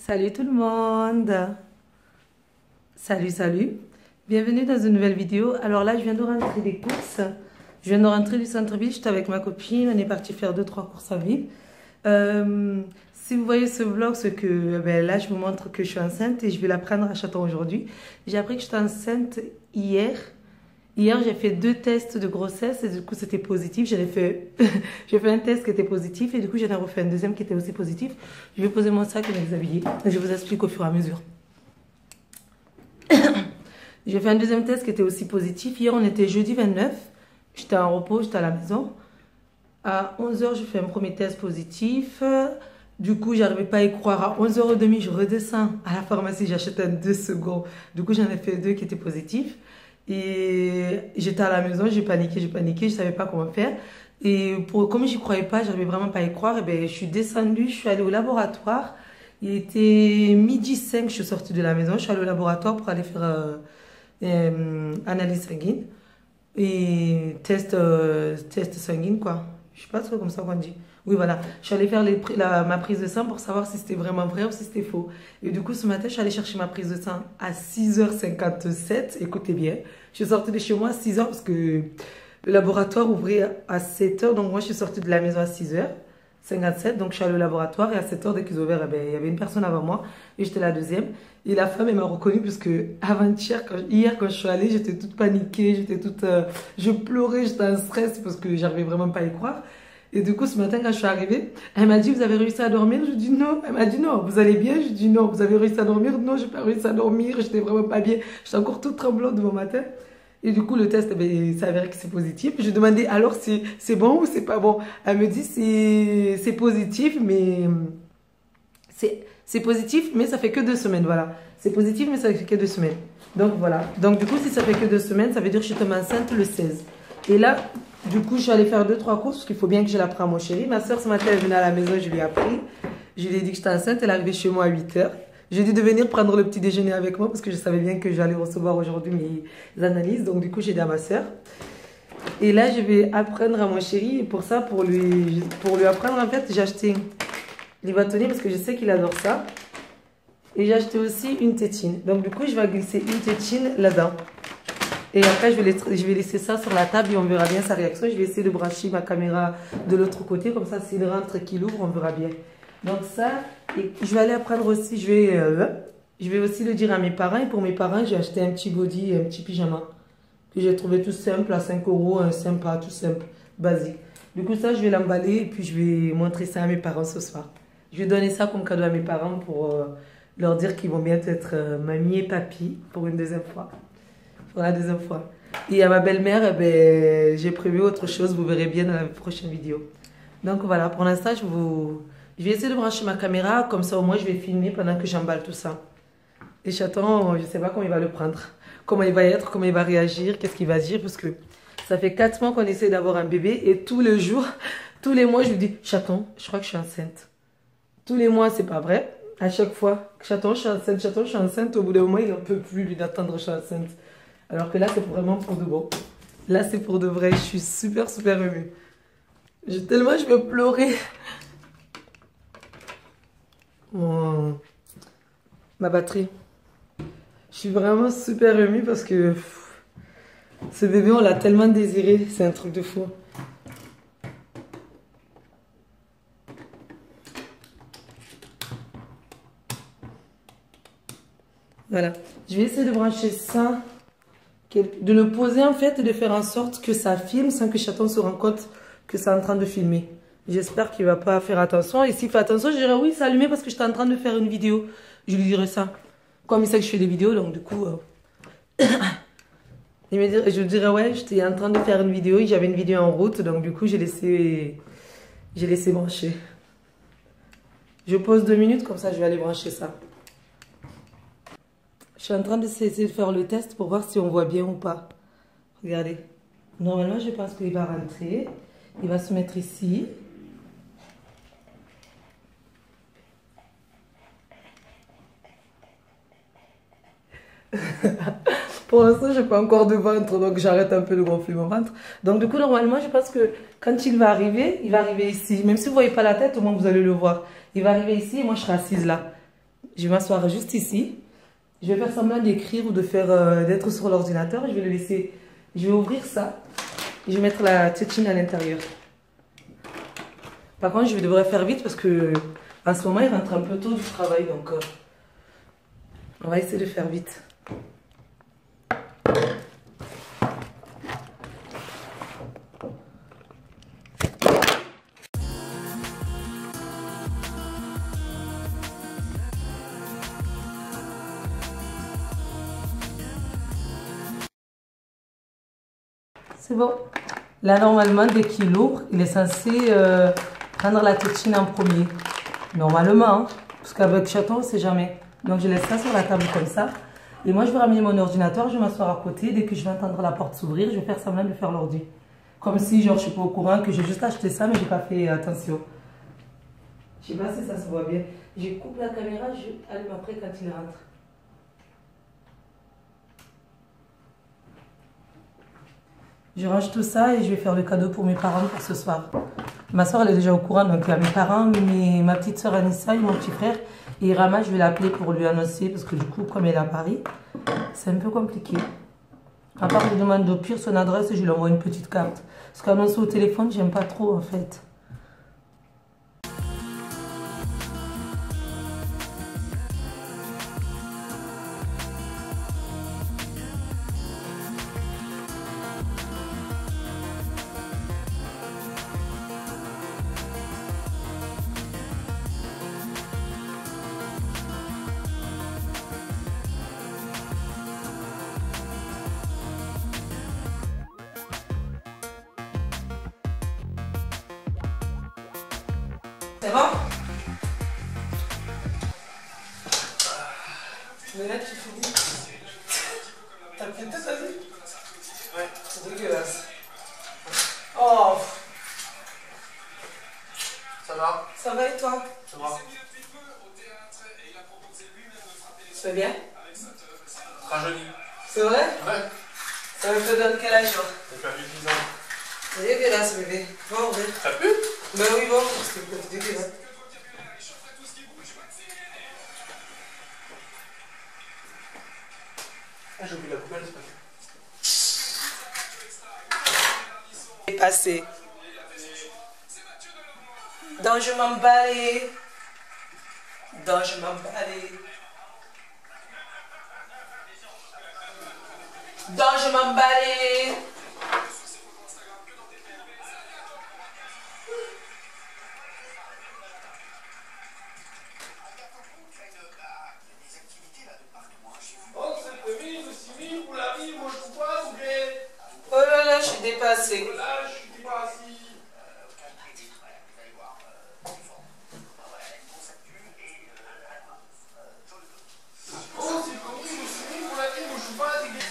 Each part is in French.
Salut tout le monde. Salut. Bienvenue dans une nouvelle vidéo. Alors là, je viens de rentrer des courses. Je viens de rentrer du centre-ville. J'étais avec ma copine. On est parti faire 2-3 courses en ville. Si vous voyez ce vlog, c'est que là, je vous montre que je suis enceinte et je vais la prendre à Châtons aujourd'hui. J'ai appris que j'étais enceinte hier. Hier, j'ai fait 2 tests de grossesse et du coup, c'était positif. J'ai fait un test qui était positif et du coup, j'en ai refait un deuxième qui était aussi positif. Je vais poser mon sac et me déshabiller. Je vous explique au fur et à mesure. J'ai fait un deuxième test qui était aussi positif. Hier, on était jeudi 29. J'étais en repos, j'étais à la maison. À 11h, je fais un premier test positif. Du coup, j'arrivais pas à y croire. À 11h30, je redescends à la pharmacie, j'achète un 2 secondes. Du coup, j'en ai fait 2 qui étaient positifs. Et j'étais à la maison, j'ai paniqué, je savais pas comment faire. Et comme j'y croyais pas, j'arrivais vraiment pas à y croire, et je suis descendue, je suis allée au laboratoire. Il était 12h05, je suis sortie de la maison, je suis allée au laboratoire pour aller faire analyse sanguine et test sanguine, quoi. Je sais pas trop comme ça qu'on dit. Oui, voilà. Je suis allée faire ma prise de sang pour savoir si c'était vraiment vrai ou si c'était faux. Et du coup, ce matin, je suis allée chercher ma prise de sang à 6h57. Écoutez bien. Je suis sortie de chez moi à 6h parce que le laboratoire ouvrait à 7h. Donc, moi, je suis sortie de la maison à 6h57. Donc, je suis allée au laboratoire et à 7h, dès qu'ils ont ouvert, il y avait une personne avant moi et j'étais la deuxième. Et la femme, elle m'a reconnue parce que hier, quand je suis allée, j'étais toute paniquée, je pleurais, j'étais en stress parce que j'arrivais vraiment pas à y croire. Et du coup, ce matin, quand je suis arrivée, elle m'a dit, vous avez réussi à dormir? Je dis non. Elle m'a dit non, vous allez bien? Je dis non, vous avez réussi à dormir? Non, je n'ai pas réussi à dormir, j'étais vraiment pas bien. J'étais encore toute tremblante de mon matin. Et du coup, le test, ça avéré que c'est positif. Je lui ai demandé, alors c'est bon ou c'est pas bon? Elle me dit, c'est positif, mais c'est positif, mais ça fait que 2 semaines, voilà. C'est positif, mais ça fait que 2 semaines. Donc voilà. Donc du coup, si ça fait que 2 semaines, ça veut dire que je suis tombée enceinte le 16. Et là, du coup, je suis allée faire 2-3 courses parce qu'il faut bien que je la prenne à mon chéri. Ma soeur, ce matin, elle venait à la maison, je lui ai appris. Je lui ai dit que j'étais enceinte, elle est arrivée chez moi à 8h. J'ai dit de venir prendre le petit déjeuner avec moi parce que je savais bien que j'allais recevoir aujourd'hui mes analyses. Donc du coup, j'ai dit à ma soeur. Et là, je vais apprendre à mon chéri. Et pour ça, pour lui apprendre, en fait, j'ai acheté les bâtonnets parce que je sais qu'il adore ça. Et j'ai acheté aussi une tétine. Donc du coup, je vais glisser une tétine là-dedans. Et après, je vais laisser ça sur la table et on verra bien sa réaction. Je vais essayer de brancher ma caméra de l'autre côté. Comme ça, s'il rentre et qu'il ouvre, on verra bien. Donc ça, et je vais aller apprendre aussi. Je vais aussi le dire à mes parents. Et pour mes parents, j'ai acheté un petit body et un petit pyjama. Que j'ai trouvé tout simple à 5 €. Un sympa, tout simple, basique. Du coup, ça, je vais l'emballer et puis je vais montrer ça à mes parents ce soir. Je vais donner ça comme cadeau à mes parents pour leur dire qu'ils vont bientôt être mamie et papy pour une deuxième fois. Pour la deuxième fois. Et à ma belle-mère, j'ai prévu autre chose. Vous verrez bien dans la prochaine vidéo. Donc voilà, pour l'instant, je vais essayer de brancher ma caméra. Comme ça, au moins, je vais filmer pendant que j'emballe tout ça. Et Chaton, je ne sais pas comment il va le prendre. Comment il va être, comment il va réagir, qu'est-ce qu'il va dire. Parce que ça fait 4 mois qu'on essaie d'avoir un bébé. Et tous les jours, tous les mois, je lui dis, Chaton, je crois que je suis enceinte. Tous les mois, c'est pas vrai. À chaque fois, Chaton, je suis enceinte, Chaton, je suis enceinte. Au bout d'un moment, il n'en peut plus, lui, d'attendre, je suis enceinte. Alors que là, c'est vraiment pour de bon. Là, c'est pour de vrai. Je suis super émue. Tellement je veux pleurer. Oh. Ma batterie. Je suis vraiment super émue parce que ce bébé, on l'a tellement désiré. C'est un truc de fou. Voilà. Je vais essayer de brancher ça. De le poser en fait et de faire en sorte que ça filme sans que Chaton se rende compte que c'est en train de filmer. J'espère qu'il ne va pas faire attention. Et s'il fait attention, je dirais oui, c'est allumé parce que j'étais en train de faire une vidéo. Je lui dirai ça. Comme il sait que je fais des vidéos, donc du coup... je lui dirais ouais, j'étais en train de faire une vidéo et j'avais une vidéo en route. Donc du coup, j'ai laissé brancher. Je pose 2 minutes, comme ça je vais aller brancher ça. Je suis en train d'essayer de faire le test pour voir si on voit bien ou pas. Regardez. Normalement, je pense qu'il va rentrer. Il va se mettre ici. Pour l'instant, je n'ai pas encore de ventre, donc j'arrête un peu de gonfler mon ventre. Donc du coup, normalement, je pense que quand il va arriver ici. Même si vous ne voyez pas la tête, au moins vous allez le voir. Il va arriver ici et moi, je serai assise là. Je vais m'asseoir juste ici. Je vais faire semblant d'écrire ou de faire d'être sur l'ordinateur. Je vais le laisser. Je vais ouvrir ça. Et je vais mettre la tétine à l'intérieur. Par contre, je devrais faire vite parce que en ce moment, il rentre un peu tôt du travail. Donc, on va essayer de faire vite. C'est bon. Là, normalement, dès qu'il ouvre, il est censé prendre la tétine en premier. Normalement, hein, parce qu'avec chaton, on ne sait jamais. Donc, je laisse ça sur la table comme ça. Et moi, je vais ramener mon ordinateur, je vais m'asseoir à côté. Dès que je vais entendre la porte s'ouvrir, je vais faire semblant de faire l'ordi. Comme si, genre, je ne suis pas au courant, que j'ai juste acheté ça, mais je n'ai pas fait attention. Je ne sais pas si ça se voit bien. Je coupe la caméra, je allume après quand il rentre. Je range tout ça et je vais faire le cadeau pour mes parents pour ce soir. Ma soeur, elle est déjà au courant, donc il y a mes parents, ma petite soeur Anissa et mon petit frère. Et Rama, je vais l'appeler pour lui annoncer, parce que du coup, comme elle est à Paris, c'est un peu compliqué. À part, je lui demande au pire son adresse et je lui envoie une petite carte. Parce qu'annoncer au téléphone, j'aime pas trop en fait. C'est bon? Mais là, tu finis. T'as pété ta vie? Ouais. C'est dégueulasse. Oh! Ça va? Ça va et toi? Ça va. C'est bien? Rajeuni. C'est vrai? Ouais. Ça me fait donner quel âge? J'ai perdu 10 ans. C'est dégueulasse, bébé. Va ouvrir. Ça pue? Ben oui, va ouvrir, parce que c'est dégueulasse. Ah, j'ai oublié la poubelle, c'est pas fait. C'est passé. Donc je m'emballais. Donc je m'emballais. Donc je m'emballais. Oh, c'est prévu, Simi, vous l'avez, moi je vous vois, ou bien? Oh là là, je suis dépassée. Là, je suis pas assis. Oh, c'est prévu, Simi, vous l'avez, moi je vous vois, ou bien?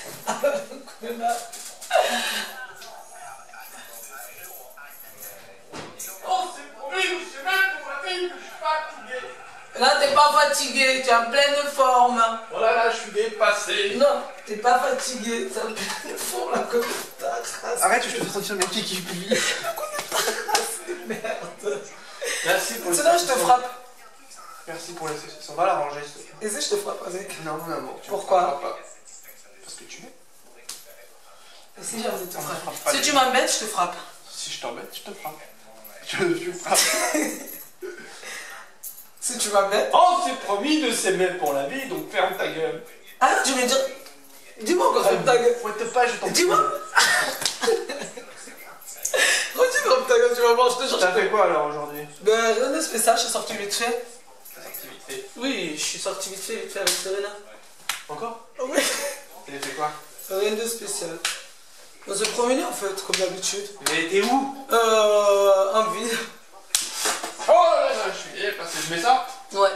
Oh, c'est prévu, c'est même pour la fille que je suis fatigué. Là, t'es pas fatigué, tu es en pleine forme. Oh là là, je suis dépassé. Non, t'es pas fatigué, tu es en pleine forme, la comme ta race. Arrête, je te fais sentir mes pieds qui plient. Merde. Merci pour Sinon, je te frappe. Merci pour les sessions. On va l'arranger. Et si je te frappe avec? Non, mon amour. Pourquoi? Parce que tu m'aimes. Et si j'ai envie de te On ne frapper? frappe pas Si les tu gens. m'embêtes, je te frappe. Si je t'embête, je te frappe. Je frappe. Si tu m'embêtes. On s'est promis de s'aimer pour la vie, donc ferme ta gueule. Ah, tu veux dire. Dis-moi encore ferme ta gueule. Fouette pas, je t'en prie. Dis-moi. Redis ferme ta gueule, tu vas voir, je te jure. T'as fait quoi alors aujourd'hui? Ben, rien de spécial, je suis sorti vite fait. T'as sorti vite fait. Oui, je suis sorti vite fait avec Serena. Encore? Oui. T'as fait quoi? Rien de spécial. On s'est promené en fait, comme d'habitude. Mais t'es où? En ville. Oh là là, je suis dépassé. Je mets ça? Ouais.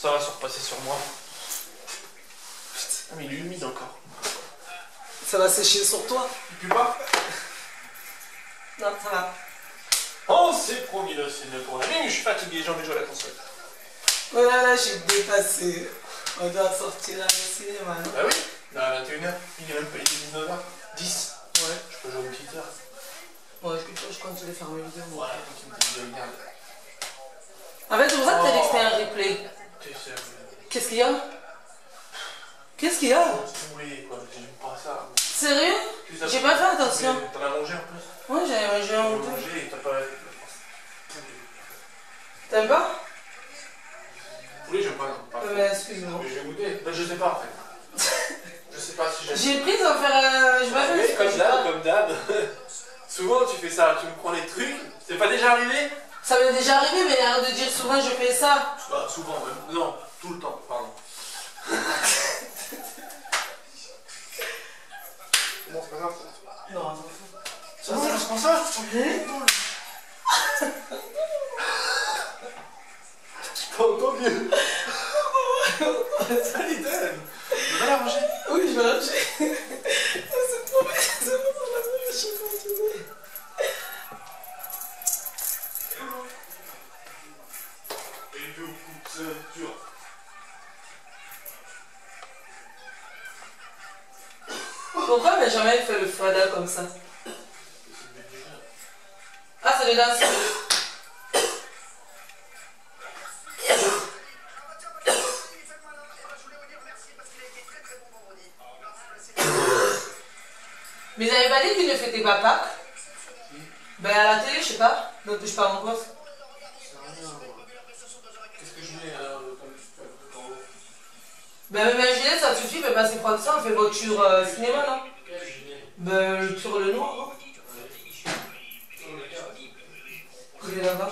Ça va se repasser sur moi. Ah mais il est humide encore. Ça va sécher sur toi. Il pue pas? Non, ça va. On s'est promis de s'aimer pour la vie, mais je suis fatigué, j'ai envie de jouer à la console. Oh là là, je suis dépassée. On doit sortir au cinéma, non? Bah oui, à 21h, il est même pas les 19h10. Ouais, je peux jouer une petite heure. Ouais, je continue de faire mes vidéos. Voilà, donc il me dit de regarder. En fait, c'est pour ça que t'as dit que c'était un qu'il y a? Qu'est-ce qu'il y a? Oui, quoi, j'aime pas ça. Sérieux? J'ai pas fait attention. T'en as mangé un peu? Ouais, j'avais mangé un peu. Mangé et t'as pas. T'aimes pas? Oui, j'aime pas. Non. Mais excuse-moi. Mais j'ai goûté. Ben, je sais pas en fait. Je sais pas si j'aime. J'ai pris d'en faire. Je vais faire Comme d'hab. Souvent tu fais ça, tu me prends les trucs. C'est pas déjà arrivé? Ça m'est déjà arrivé, mais arrête de dire souvent je fais ça. Bah, souvent même. Non, tout le temps, pardon. Non, c'est pas grave. Non, Ça, c'est comme ça? T'as entendu? Ça, il t'aime. Tu vas la manger? Oui, je vais la manger. C'est trop bien, c'est vraiment la même chose. Et beaucoup de dur. Pourquoi Benjamin fait le fada comme ça? Ah, c'est le danseur. Mais ils avaient pas dit qu'ils ne fêtaient pas Pâques? Ben à la télé, je sais pas. Ne touche pas mon gosse. Qu'est-ce que je mets comme en haut? Ben même Juliette, ça suffit, mais pas si froid que ça. On fait voiture cinéma, non? Ben sur le noir, non? Il est là-bas.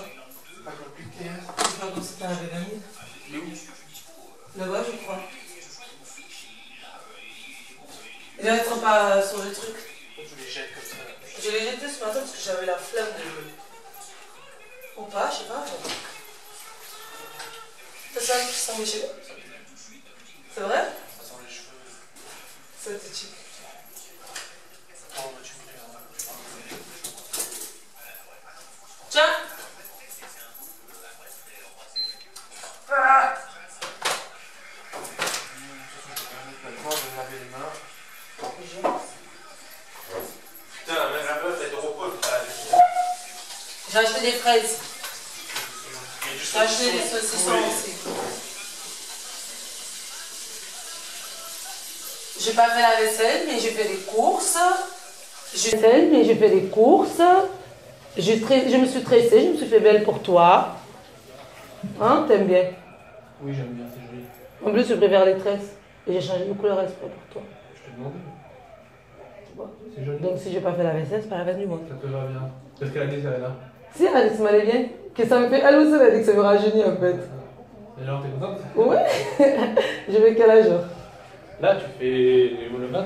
C'est pas compliqué, hein? Je sais pas comme c'était un véganine. Il est où? Là-bas, je crois. Il va être pas sur le truc. Je les jette comme ça. Je l'ai jeté ce matin parce que j'avais la flamme de. Ou pas, je sais pas. C'est ça qui sent mes cheveux. C'est vrai? Ça sent les cheveux. C'est cheap. Attends, tu me fais un. Tiens! Ah! Maintenant, je vais laver les mains. Putain, même la meuf, elle te repose. J'ai acheté des fraises. J'ai acheté des saucissons aussi. J'ai pas fait la vaisselle, mais j'ai fait des courses. Je me suis tressée, je me suis fait belle pour toi. Hein, t'aimes bien? Oui, j'aime bien, c'est joli. En plus, je préfère les tresses. Et j'ai changé de couleur exprès pour toi. Je te demande. Tu vois? C'est joli. Donc si j'ai pas fait la vaisselle, c'est pas la peine du monde. Ça te va bien. Parce qu'elle a dit, ça là. Si, Alice m'allait bien. Que ça me fait. Elle aussi, elle a dit que ça me rajeunit en fait. Et alors, t'es contente? Ouais. Je vais quel âge? Là, tu fais le 20,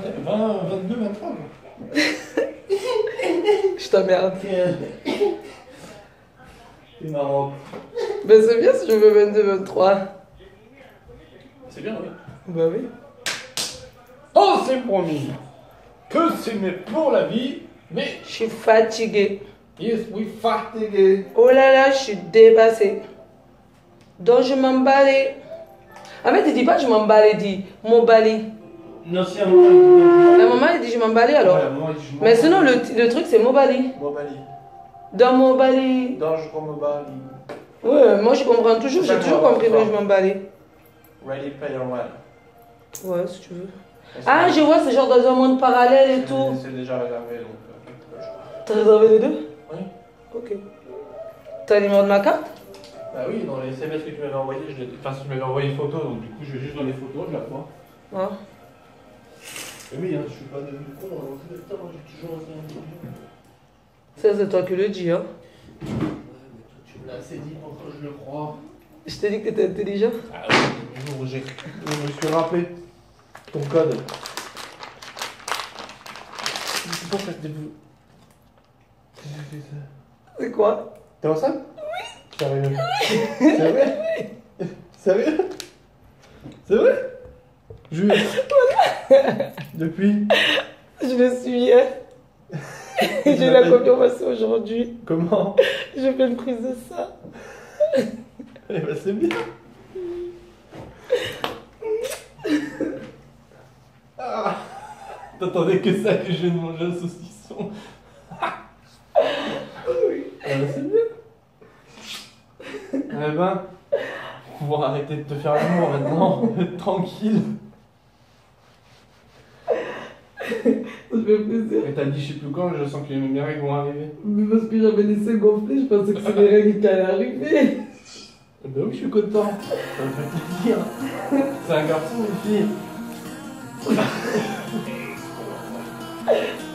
22, 23. Je t'emmerde. C'est marrant. Ben c'est bien si je veux 22, 23. C'est bien, oui. Bah oui. Oh, c'est promis que c'est né pour la vie, mais Je suis fatiguée. yes, we fatigué. Oh là là, je suis dépassée. Donc je m'emballais. En fait, il dit pas je m'emballais, il dit m'emballais. Non, si à un moment, il dit La maman, elle dit je m'emballais alors. Ouais, à un moment, il dit je Mais sinon, le truc c'est m'emballais. Mobali. Dans m'emballais. Dange comme Mobali. Ouais, moi je comprends toujours, C'est j'ai pas toujours grave, compris que ça. je m'emballais. Ready Player One. Ouais, si tu veux. Ah, je vois, c'est genre dans un monde parallèle et tout. C'est déjà réservé donc. T'as réservé les deux? Oui. Ok. T'as le numéro de ma carte? Bah oui, dans les SMS que tu m'avais envoyé, enfin tu m'avais envoyé une photo, donc du coup je vais juste dans les photos, je la vois. Ouais. Et oui, hein, je suis pas devenu con, hein. Putain, j'ai toujours été un peu. Ça, c'est toi qui le dis, hein. Ouais, mais toi tu me l'as assez dit pour que je le crois. Je t'ai dit que t'étais intelligent. Ah oui, le jour où je me suis rappelé ton code. C'est pour ça que C'est quoi? t'es enceinte? Oui. Sérieux? C'est vrai? Sérieux? C'est vrai? Jure. Depuis? Je le suis hier. J'ai eu la confirmation aujourd'hui. Comment? J'ai fait une prise de sang. Eh ben c'est bien. Ah. T'attendais que ça que je vienne manger un saucisson. Oui. Eh ben c'est bien. Eh ben, pouvoir arrêter de te faire l'amour maintenant. Tranquille. Ça me fait plaisir. Et t'as dit, je sais plus quand, je sens que mes règles vont arriver. Mais parce que j'avais laissé gonfler, je pensais que c'est les règles qui allaient arriver. Ben oui, je suis content. Ça me fait plaisir. C'est un garçon ou une fille?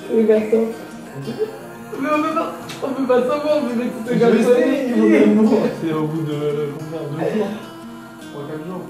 C'est le garçon. Mais on peut pas savoir, mais mec, c'est le garçon. Je sais, c'est au bout de combien? 2 jours 3-4 jours.